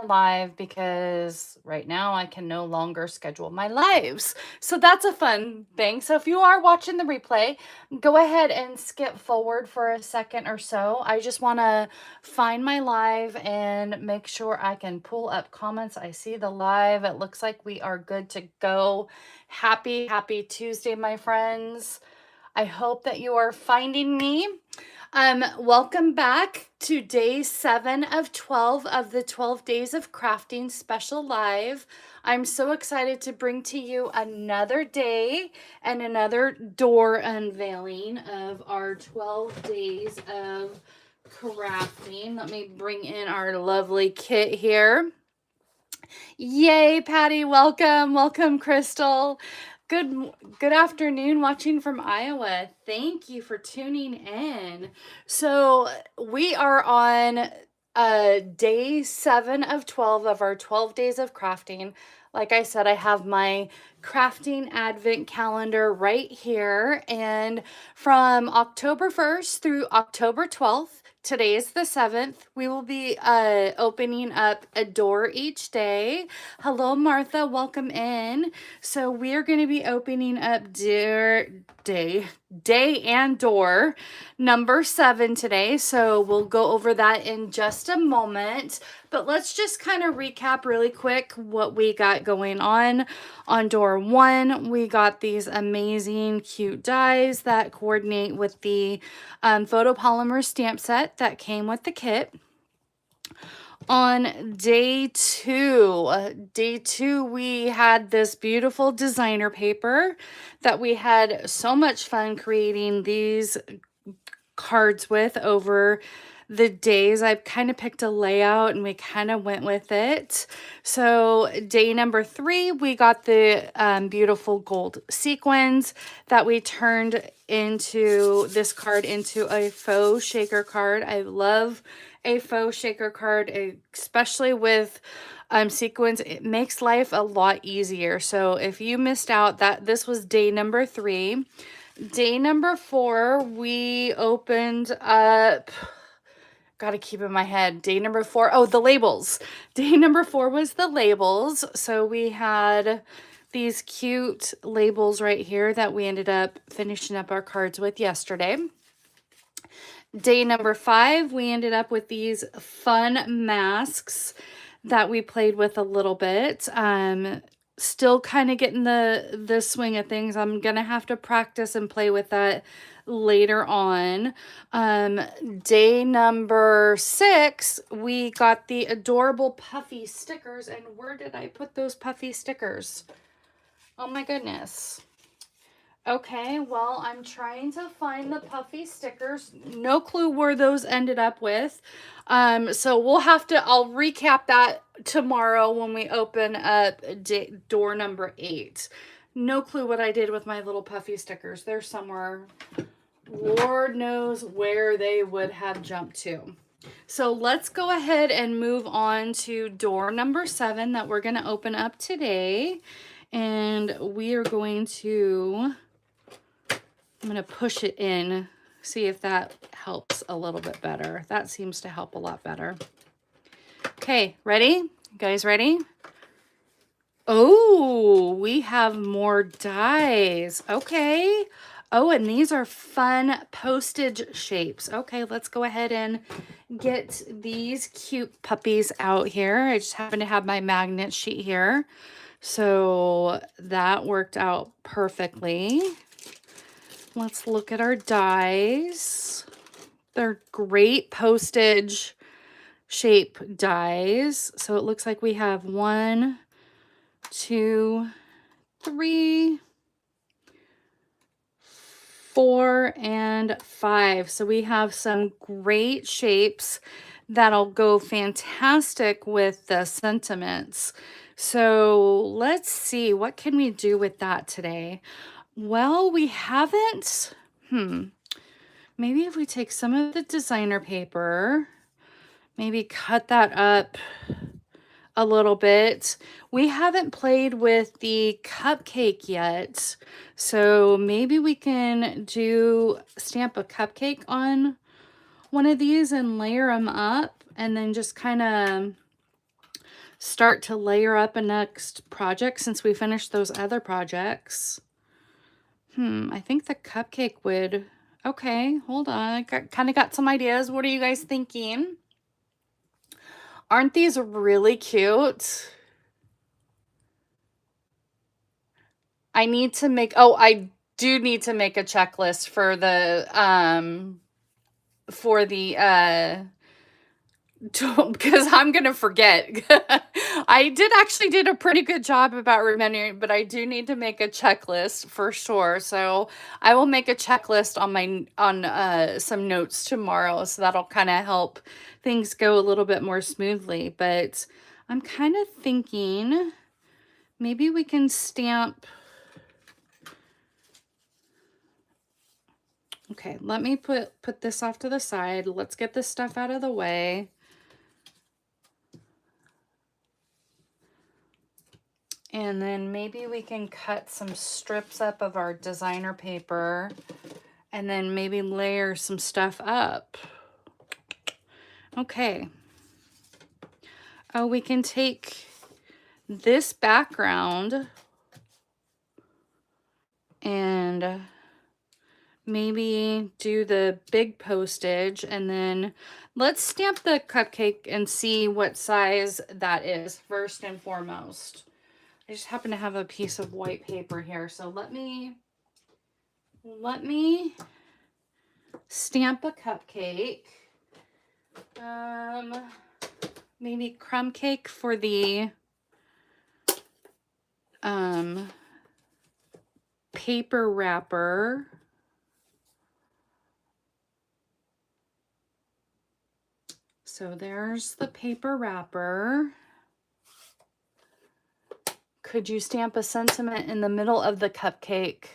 live because right now I can no longer schedule my lives. So that's a fun thing. So if you are watching the replay, go ahead and skip forward for a second or so. I just want to find my live and make sure I can pull up comments. I see the live. It looks like we are good to go. Happy Tuesday, my friends. I hope that you are finding me. Welcome back to day 7 of 12 of the 12 Days of Crafting Special Live. I'm so excited to bring to you another day and another door unveiling of our 12 days of crafting. Let me bring in our lovely kit here. Yay, Patty, welcome. Welcome, Crystal. Good afternoon, watching from Iowa. Thank you for tuning in. So we are on day 7 of 12 of our 12 days of crafting. Like I said, I have my crafting advent calendar right here, and from October 1st through October 12th, today is the 7th, we will be opening up a door each day. Hello, Martha, welcome in. So we are going to be opening up day and door number 7 today. So we'll go over that in just a moment. But let's just kind of recap really quick what we got going on. On door 1, we got these amazing cute dies that coordinate with the photopolymer stamp set that came with the kit. On day 2, we had this beautiful designer paper that we had so much fun creating these cards with over the days. I kind of picked a layout and we kind of went with it. So day number 3, we got the beautiful gold sequins that we turned into this card into a faux shaker card. I love a faux shaker card, especially with sequins. It makes life a lot easier. So if you missed out, that this was day number 3. Day number 4, we opened up, gotta keep in my head, day number 4, oh, the labels. Day number 4 was the labels. So we had these cute labels right here that we ended up finishing up our cards with yesterday. Day number 5, we ended up with these fun masks that we played with a little bit. Still kind of getting the swing of things. I'm gonna have to practice and play with that later on. Day number 6, we got the adorable puffy stickers. And where did I put those puffy stickers? Oh my goodness. Okay, well, I'm trying to find the puffy stickers. No clue where those ended up with. So we'll have to, I'll recap that tomorrow when we open up door number 8. No clue what I did with my little puffy stickers. They're somewhere. Lord knows where they would have jumped to. So let's go ahead and move on to door number 7 that we're going to open up today. And we are going to... I'm going to push it in, see if that helps a little bit better. That seems to help a lot better. Okay, ready? You guys ready? Oh, we have more dies. Okay. Oh, and these are fun postage shapes. Okay, let's go ahead and get these cute puppies out here. I just happen to have my magnet sheet here. So that worked out perfectly. Let's look at our dies. They're great postage shape dies. So it looks like we have 1, 2, 3, 4, and 5. So we have some great shapes that'll go fantastic with the sentiments. So let's see, what can we do with that today? Well, we haven't, maybe if we take some of the designer paper, maybe cut that up a little bit. We haven't played with the cupcake yet, so maybe we can stamp a cupcake on one of these and layer them up, and then just kind of start to layer up a next project since we finished those other projects. I think the cupcake would, okay, hold on. I kind of got some ideas. What are you guys thinking? Aren't these really cute? I need to make, oh, I do need to make a checklist for the, because I'm gonna forget. I did actually did a pretty good job about remembering, but I do need to make a checklist for sure. So I will make a checklist on my some notes tomorrow, so that'll kind of help things go a little bit more smoothly. But I'm kind of thinking maybe we can stamp. Okay, let me put this off to the side. Let's get this stuff out of the way. And then maybe we can cut some strips up of our designer paper and then maybe layer some stuff up. Okay. Oh, we can take this background and maybe do the big postage, and then let's stamp the cupcake and see what size that is first and foremost. I just happen to have a piece of white paper here, so let me stamp a cupcake. Maybe crumb cake for the paper wrapper. So there's the paper wrapper. Could you stamp a sentiment in the middle of the cupcake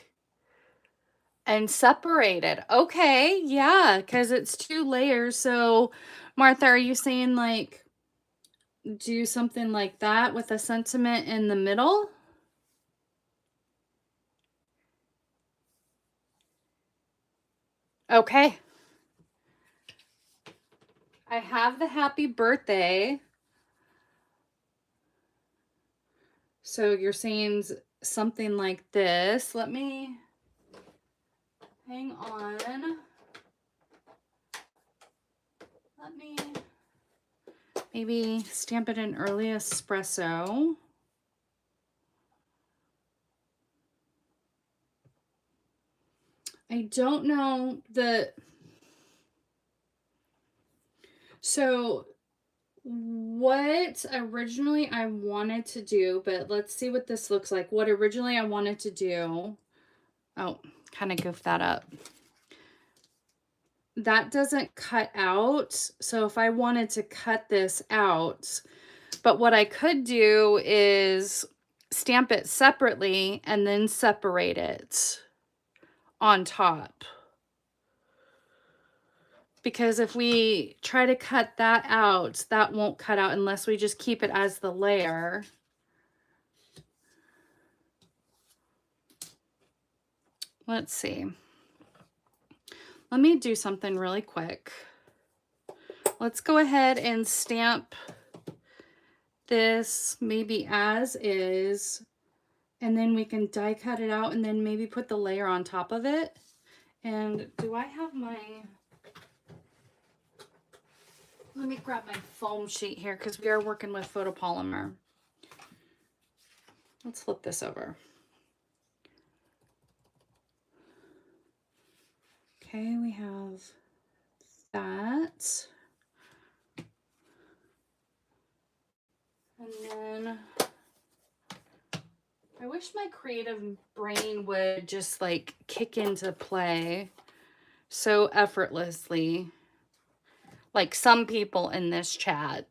and separate it? Okay, yeah, because it's 2 layers. So Martha, are you saying like do something like that with a sentiment in the middle? Okay. I have the happy birthday. So you're saying something like this. Let me hang on. Let me maybe stamp it in early espresso. I don't know so what originally I wanted to do, but let's see what this looks like. What originally I wanted to do, oh, kind of goofed that up. That doesn't cut out. So if I wanted to cut this out, but what I could do is stamp it separately and then separate it on top. Because if we try to cut that out, that won't cut out unless we just keep it as the layer. Let's see. Let me do something really quick. Let's go ahead and stamp this maybe as is, and then we can die cut it out and then maybe put the layer on top of it. And do I have my, let me grab my foam sheet here because we are working with photopolymer. Let's flip this over. Okay, we have that. And then I wish my creative brain would just like kick into play so effortlessly, like some people in this chat.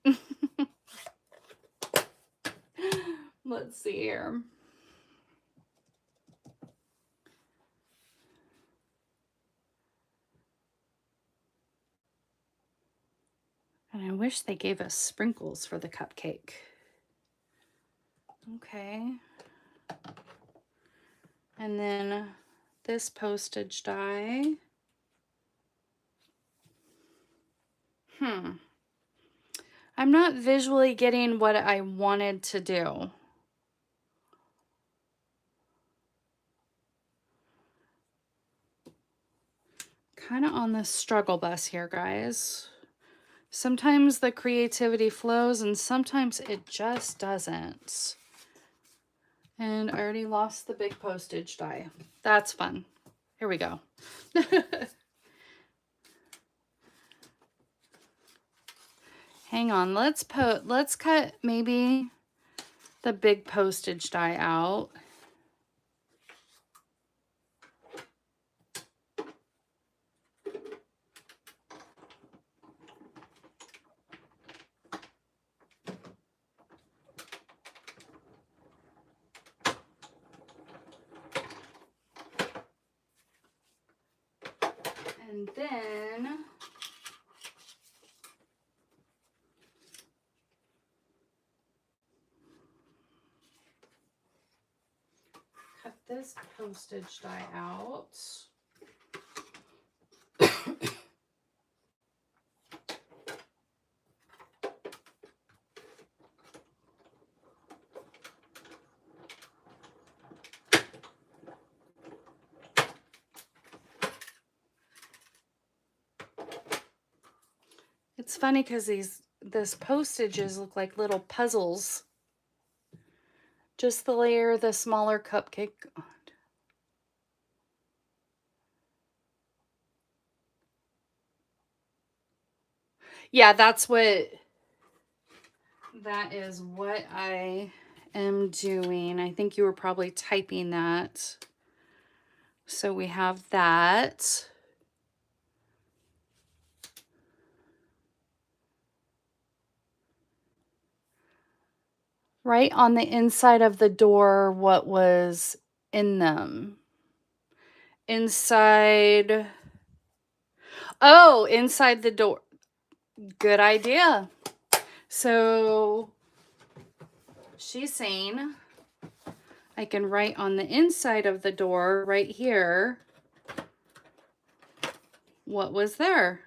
Let's see here. And I wish they gave us sprinkles for the cupcake. Okay. And then this postage die. I'm not visually getting what I wanted to do. Kind of on the struggle bus here, guys. Sometimes the creativity flows and sometimes it just doesn't. And I already lost the big postage die. That's fun. Here we go. Hang on, let's cut maybe the big postage die out. And then cut this postage die out. It's funny because this postages look like little puzzles. Just the layer the smaller cupcake on. Yeah, that is what I am doing. I think you were probably typing that. So we have that. Right on the inside of the door, what was in them? Inside. Oh, inside the door. Good idea. So she's saying I can write on the inside of the door right here what was there.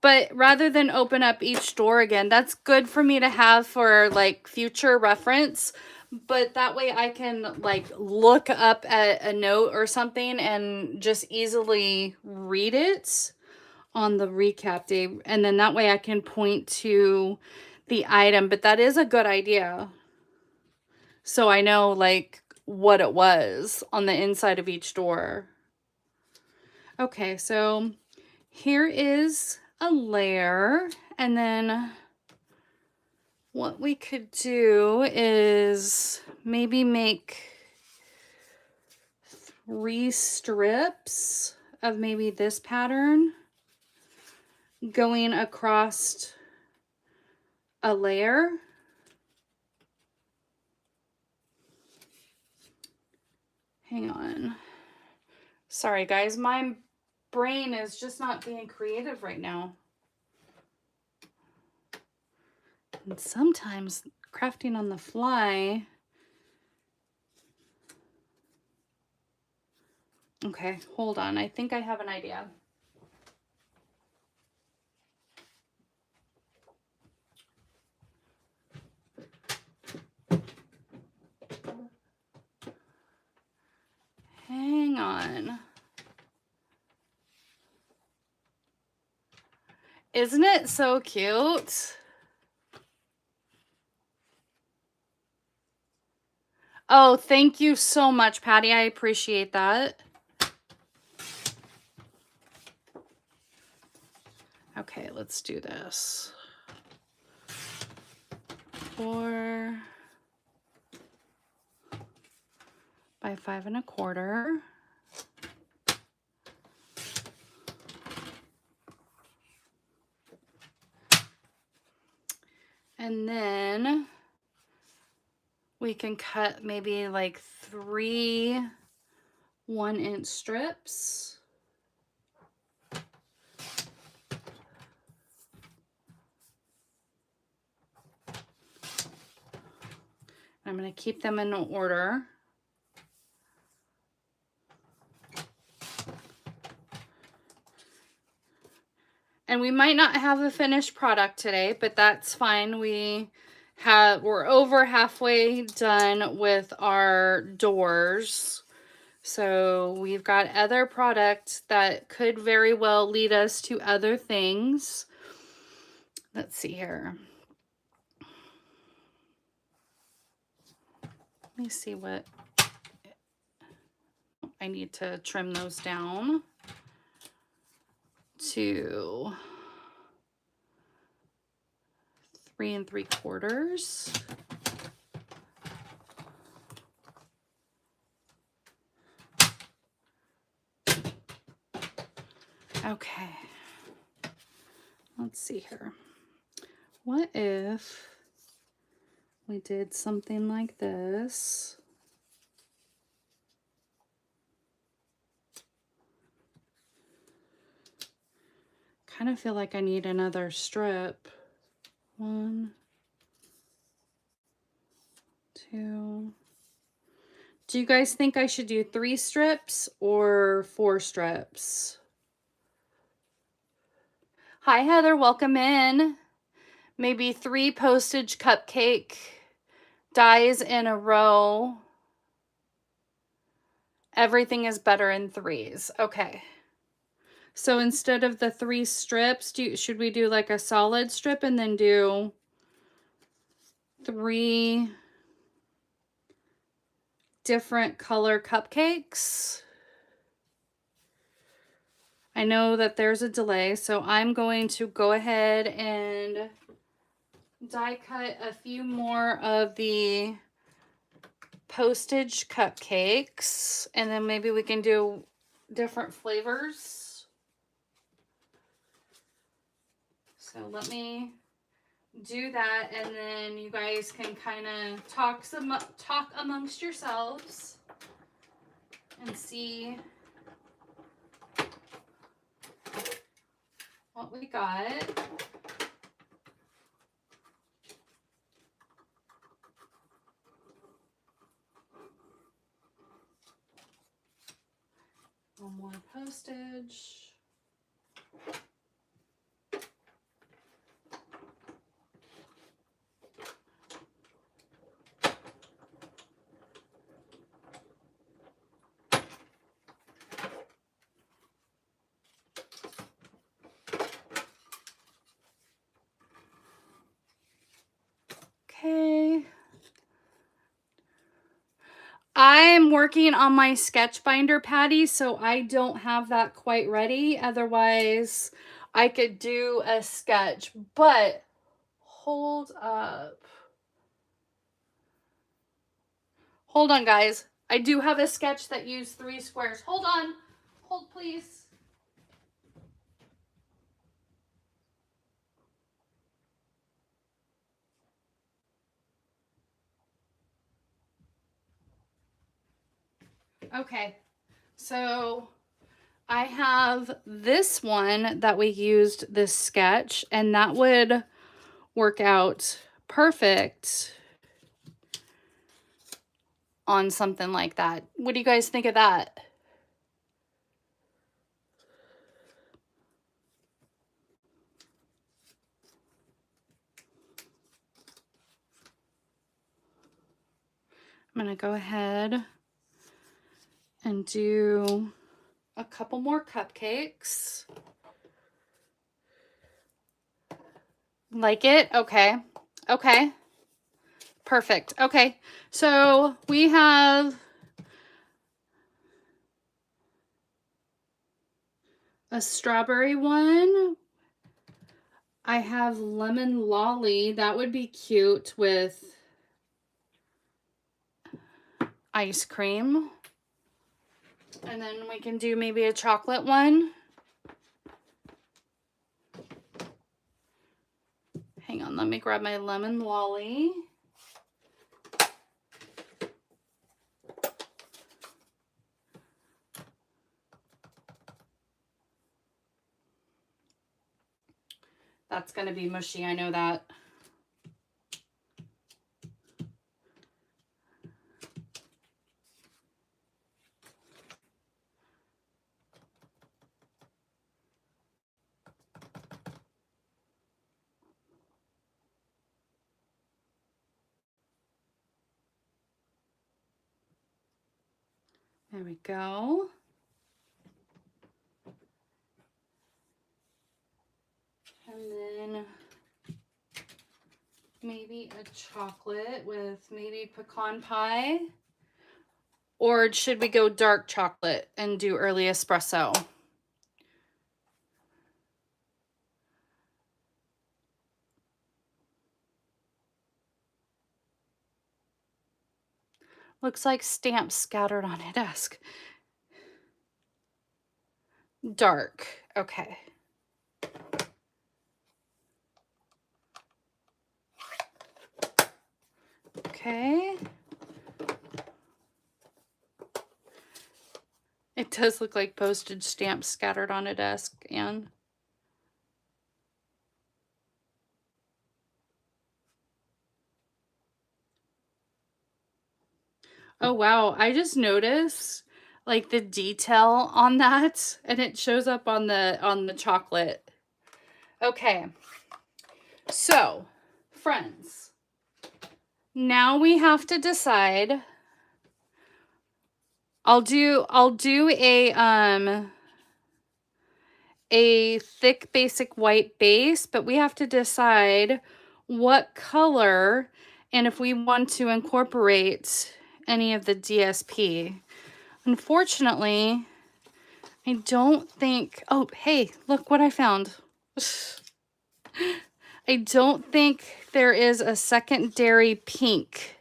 But rather than open up each door again, that's good for me to have for like future reference. But that way I can like look up at a note or something and just easily read it on the recap day. And then that way I can point to the item. But that is a good idea. So I know like what it was on the inside of each door. Okay, so here is a layer, and then what we could do is maybe make 3 strips of maybe this pattern going across a layer. Hang on. Sorry guys, my brain is just not being creative right now. And sometimes crafting on the fly. Okay, hold on. I think I have an idea. Hang on. Isn't it so cute? Oh, thank you so much, Patty. I appreciate that. Okay, let's do this. 4 by 5 1/4. And then we can cut maybe like 3 1-inch strips. I'm going to keep them in order. And we might not have a finished product today, but that's fine. We're over halfway done with our doors. So we've got other products that could very well lead us to other things. Let's see here. Let me see what I need to trim those down to 3 3/4. Okay, let's see here. What if we did something like this? Kind of feel like I need another strip. 1, 2. Do you guys think I should do 3 strips or 4 strips? Hi, Heather, welcome in. Maybe 3 postage cupcake dies in a row. Everything is better in 3s. Okay. So instead of the 3 strips, should we do like a solid strip and then do 3 different color cupcakes? I know that there's a delay, so I'm going to go ahead and die cut a few more of the postage cupcakes, and then maybe we can do different flavors. So let me do that, and then you guys can kind of talk amongst yourselves and see what we got. One more postage. Okay. I'm working on my sketch binder, Patty, so I don't have that quite ready. Otherwise, I could do a sketch, but hold up. Hold on, guys. I do have a sketch that used 3 squares. Hold on. Hold, please. Okay, so I have this one that we used this sketch, and that would work out perfect on something like that. What do you guys think of that? I'm gonna go ahead and do a couple more cupcakes. Like it? Okay. Okay. Perfect. Okay. So we have a strawberry one. I have lemon lolly. That would be cute with ice cream. And then we can do maybe a chocolate one. Hang on, let me grab my lemon lolly. That's gonna be mushy, I know that. There we go. And then maybe a chocolate with maybe pecan pie. Or should we go dark chocolate and do early espresso? Looks like stamps scattered on a desk. Dark, okay. Okay. It does look like postage stamps scattered on a desk, Anne. Oh wow, I just noticed like the detail on that, and it shows up on the chocolate. Okay. So, friends, now we have to decide. I'll do a thick basic white base, but we have to decide what color and if we want to incorporate any of the DSP. Unfortunately, I don't think, oh, hey, look what I found. I don't think there is a secondary pink.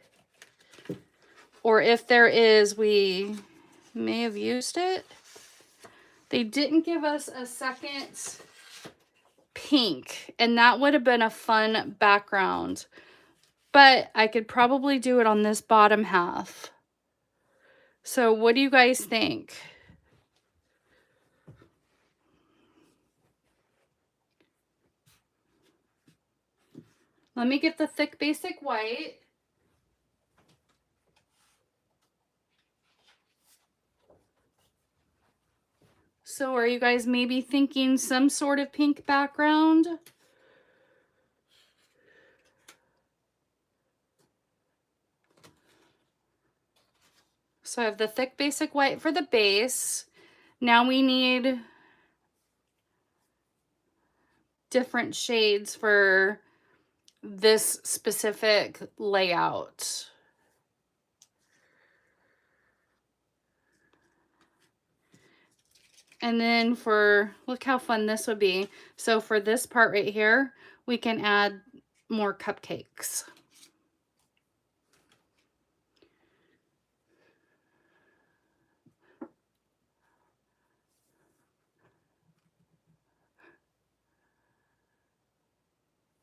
Or if there is, we may have used it. They didn't give us a second pink, and that would have been a fun background. But I could probably do it on this bottom half. So what do you guys think? Let me get the thick basic white. So are you guys maybe thinking some sort of pink background? So I have the thick basic white for the base. Now we need different shades for this specific layout. And then for, look how fun this would be. So for this part right here, we can add more cupcakes.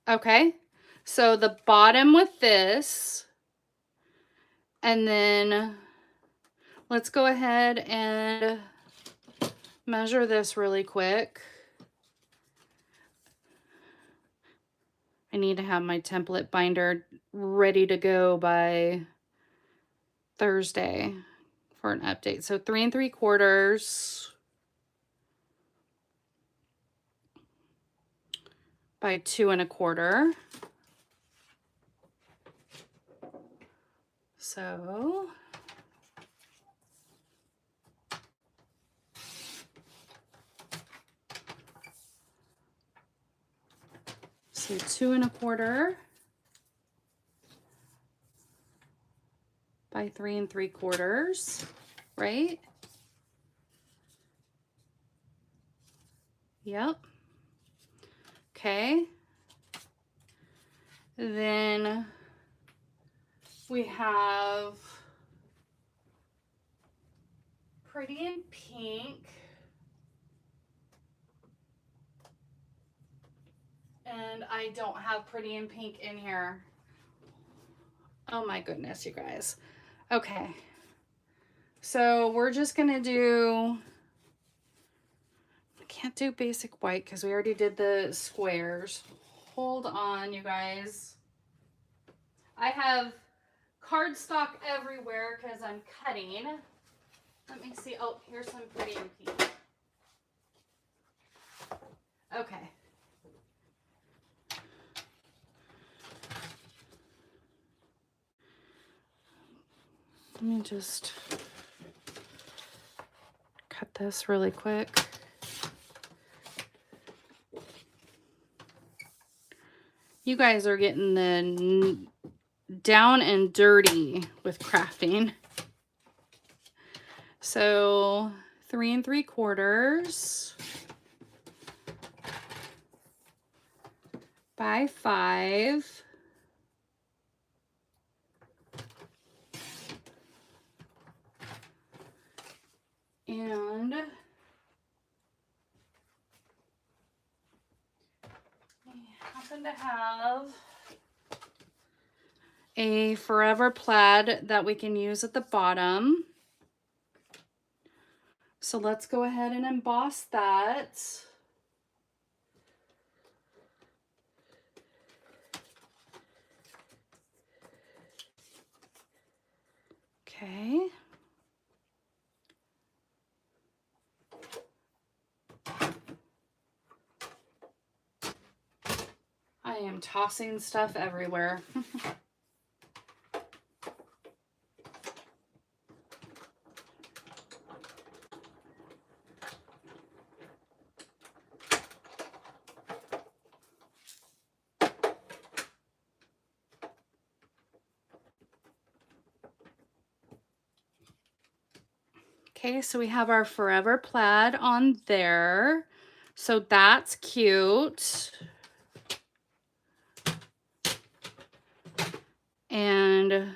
Okay, so the bottom with this, and then let's go ahead and measure this really quick. I need to have my template binder ready to go by Thursday for an update. So 3 3/4 by 2 1/4. So So 2 1/4 by 3 3/4, right? Yep. Okay. Then we have Pretty in Pink. And I don't have Pretty in Pink in here. Oh my goodness, you guys. Okay. So we're just gonna do, I can't do basic white because we already did the squares. Hold on, you guys. I have cardstock everywhere because I'm cutting. Let me see. Oh, here's some Pretty in Pink. Okay. Let me just this really quick. You guys are getting the down and dirty with crafting. So 3 3/4 by 5. And we happen to have a Forever plaid that we can use at the bottom. So let's go ahead and emboss that. Okay. I am tossing stuff everywhere. Okay, so we have our Forever plaid on there. So that's cute. And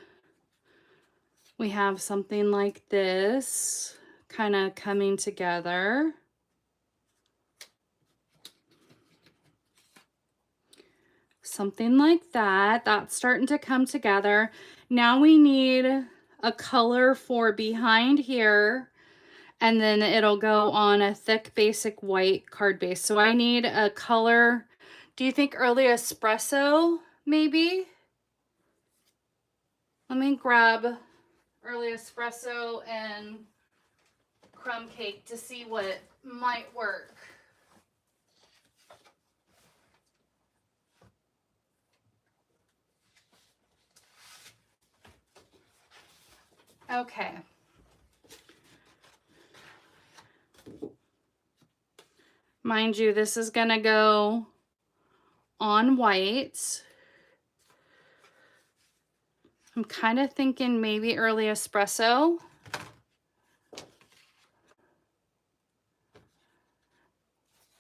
we have something like this kind of coming together. Something like that. That's starting to come together. Now we need a color for behind here, and then it'll go on a thick basic white card base. So I need a color. Do you think early espresso maybe? Let me grab early espresso and crumb cake to see what might work. Okay. Mind you, this is gonna go on white. I'm kind of thinking maybe early espresso.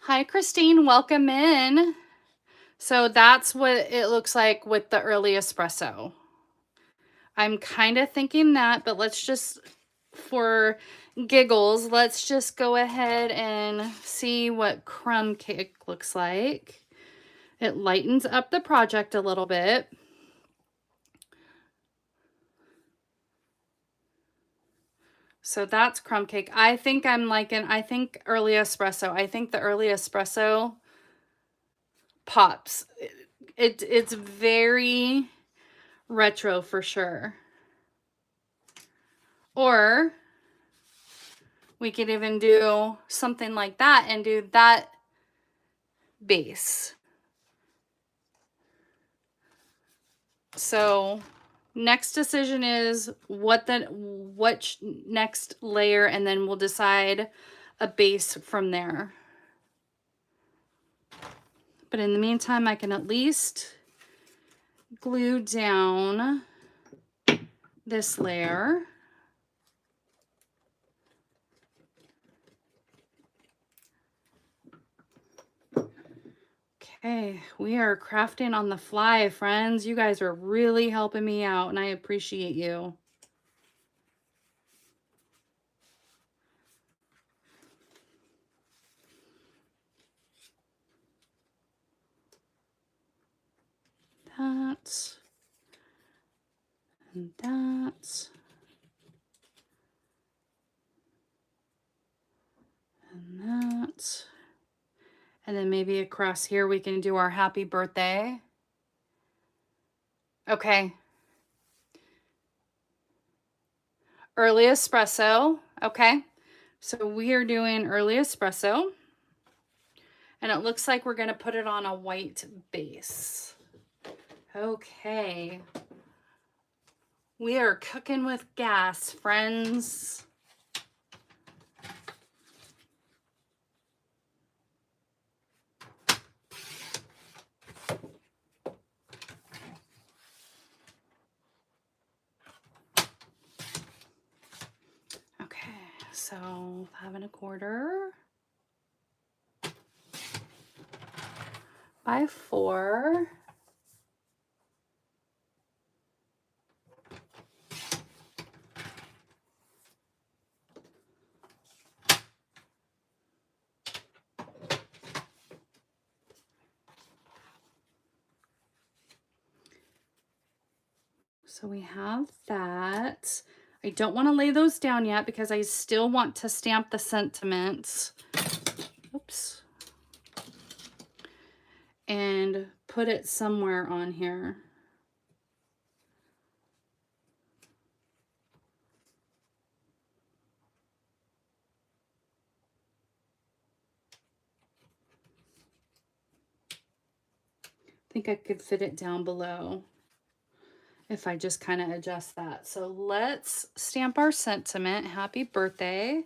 Hi, Christine, welcome in. So that's what it looks like with the early espresso. I'm kind of thinking that, but let's just, for giggles, let's just go ahead and see what crumb cake looks like. It lightens up the project a little bit. So that's crumb cake. I think I'm liking, I think early espresso. I think the early espresso pops. It's very retro for sure. Or we could even do something like that and do that base. So next decision is what next layer, and then we'll decide a base from there. But in the meantime, I can at least glue down this layer. Okay, we are crafting on the fly, friends. You guys are really helping me out, and I appreciate you. That and that and that. And then maybe across here we can do our happy birthday. Okay. Early espresso. Okay. So we are doing early espresso. And it looks like we're going to put it on a white base. Okay. We are cooking with gas, friends. So 5 1/4 by 4. So we have that. I don't want to lay those down yet because I still want to stamp the sentiments. Oops. And put it somewhere on here. I think I could fit it down below if I just kind of adjust that. So let's stamp our sentiment, happy birthday.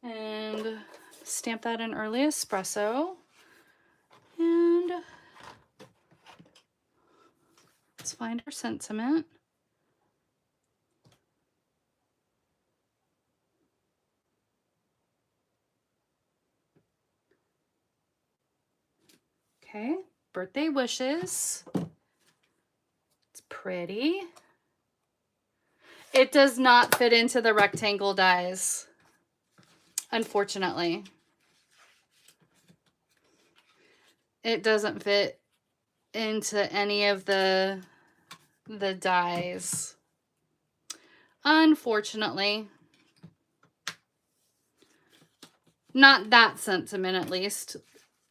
And stamp that in early espresso. And let's find our sentiment. Okay, birthday wishes. It's pretty. It does not fit into the rectangle dies, unfortunately. It doesn't fit into any of the dies, unfortunately. Not that sentiment, at least.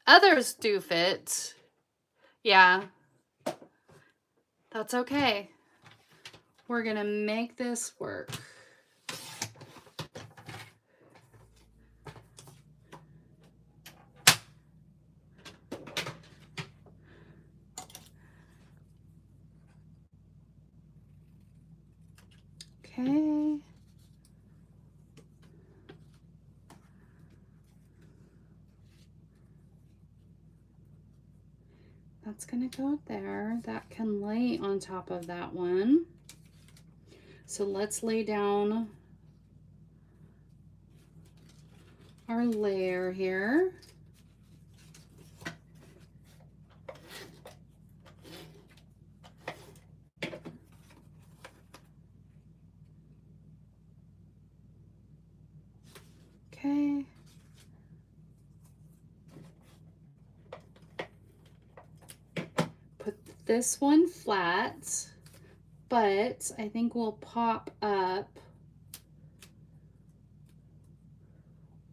Others do fit. Yeah. That's okay. We're gonna make this work. Okay. That's gonna go there. That can lay on top of that one. So let's lay down our layer here. Okay. Put this one flat, but I think we'll pop up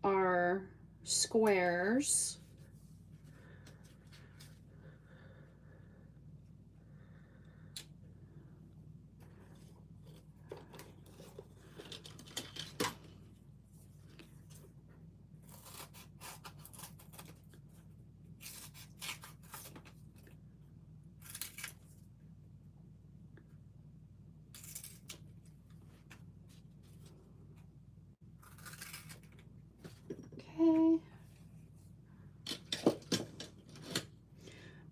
our squares. Okay.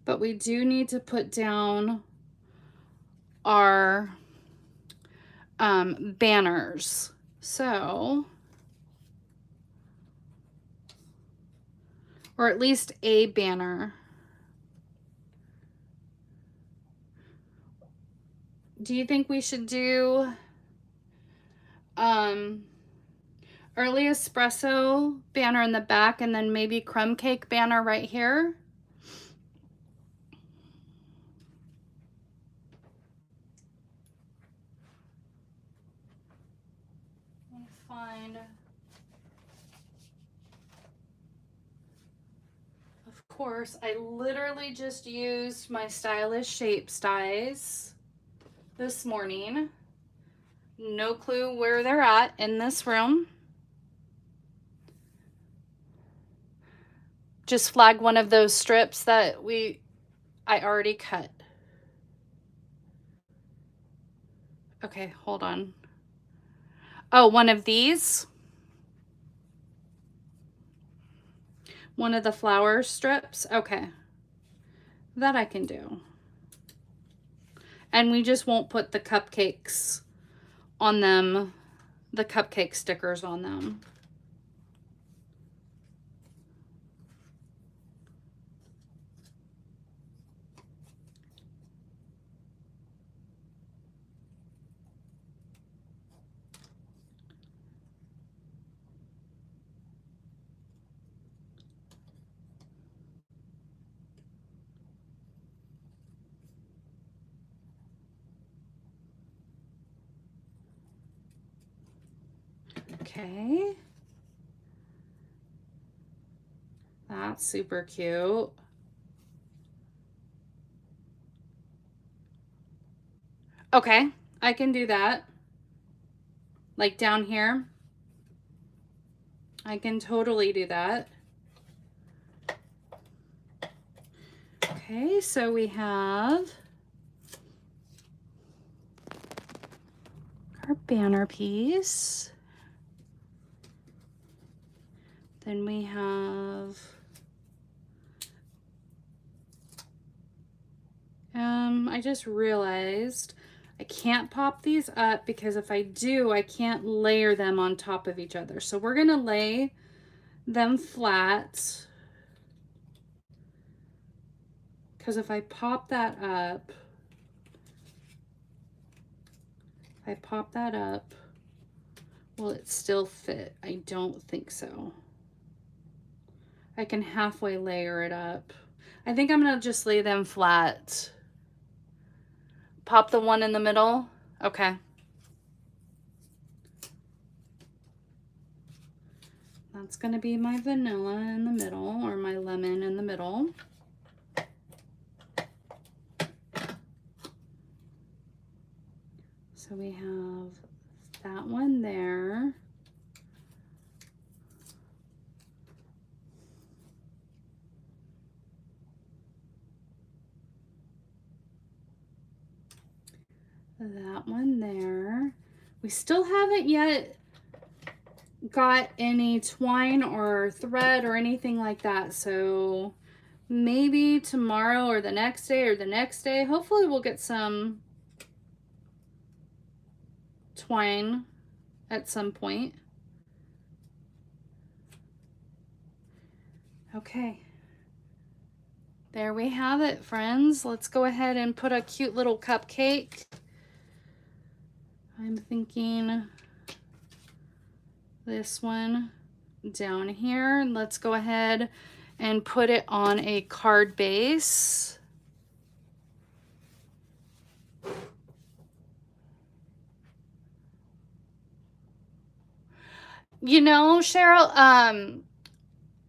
But we do need to put down our banners. So, or at least a banner. Do you think we should do early espresso banner in the back and then maybe crumb cake banner right here? Let me find. Of course, I literally just used my Stylish Shapes dies this morning. No clue where they're at in this room. Just flag one of those strips that I already cut. Okay, hold on. Oh, one of these. One of the flower strips. Okay. That I can do. And we just won't put the cupcakes on them the cupcake stickers on them. Okay. That's super cute. Okay, I can do that. Like down here. I can totally do that. Okay, so we have our banner piece. Then we have I just realized I can't pop these up because if I do, I can't layer them on top of each other. So we're gonna lay them flat, because if I pop that up, will it still fit? I don't think so. I can halfway layer it up. I think I'm gonna just lay them flat. Pop the one in the middle. Okay. That's gonna be my vanilla in the middle, or my lemon in the middle. So we have that one there. That one there. We still haven't yet got any twine or thread or anything like that, so maybe tomorrow or the next day, hopefully we'll get some twine at some point. Okay, there we have it, friends. Let's go ahead and put a cute little cupcake. I'm thinking this one down here, and let's go ahead and put it on a card base. You know, Cheryl,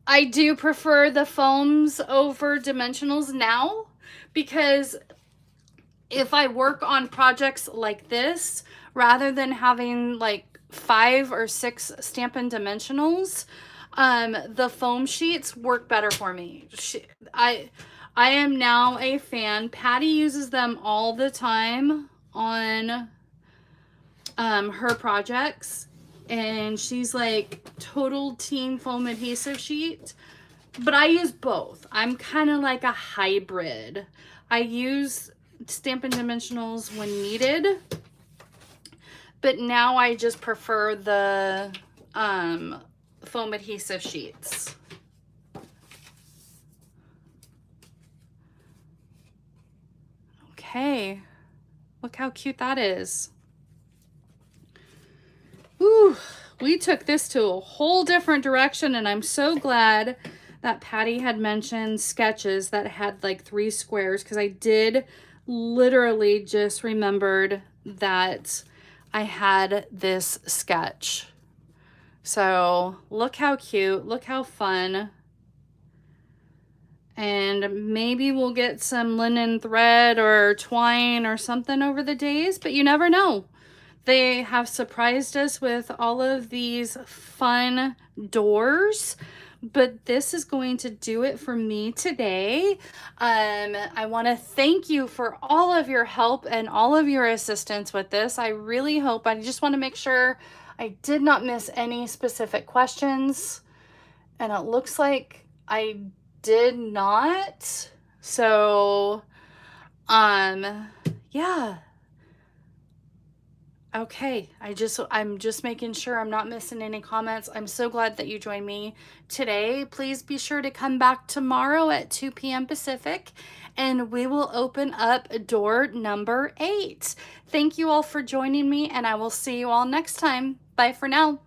I do prefer the foams over dimensionals now, because if I work on projects like this, rather than having like 5 or 6 Stampin' Dimensionals, the foam sheets work better for me. I am now a fan. Patty uses them all the time on her projects, and she's like total team foam adhesive sheet. But I use both. I'm kind of like a hybrid. I use Stampin' Dimensionals when needed, but now I just prefer the foam adhesive sheets. Okay, look how cute that is. Ooh, we took this to a whole different direction, and I'm so glad that Patty had mentioned sketches that had like 3 squares, because I did literally just remembered that I had this sketch. So look how cute, look how fun. And maybe we'll get some linen thread or twine or something over the days, but you never know. They have surprised us with all of these fun doors, but this is going to do it for me today. I want to thank you for all of your help and all of your assistance with this. I really hope, I just want to make sure I did not miss any specific questions, and it looks like I did not. So, yeah. Okay, I'm just making sure I'm not missing any comments. I'm so glad that you joined me today. Please be sure to come back tomorrow at 2 p.m. Pacific and we will open up door number 8. Thank you all for joining me and I will see you all next time. Bye for now.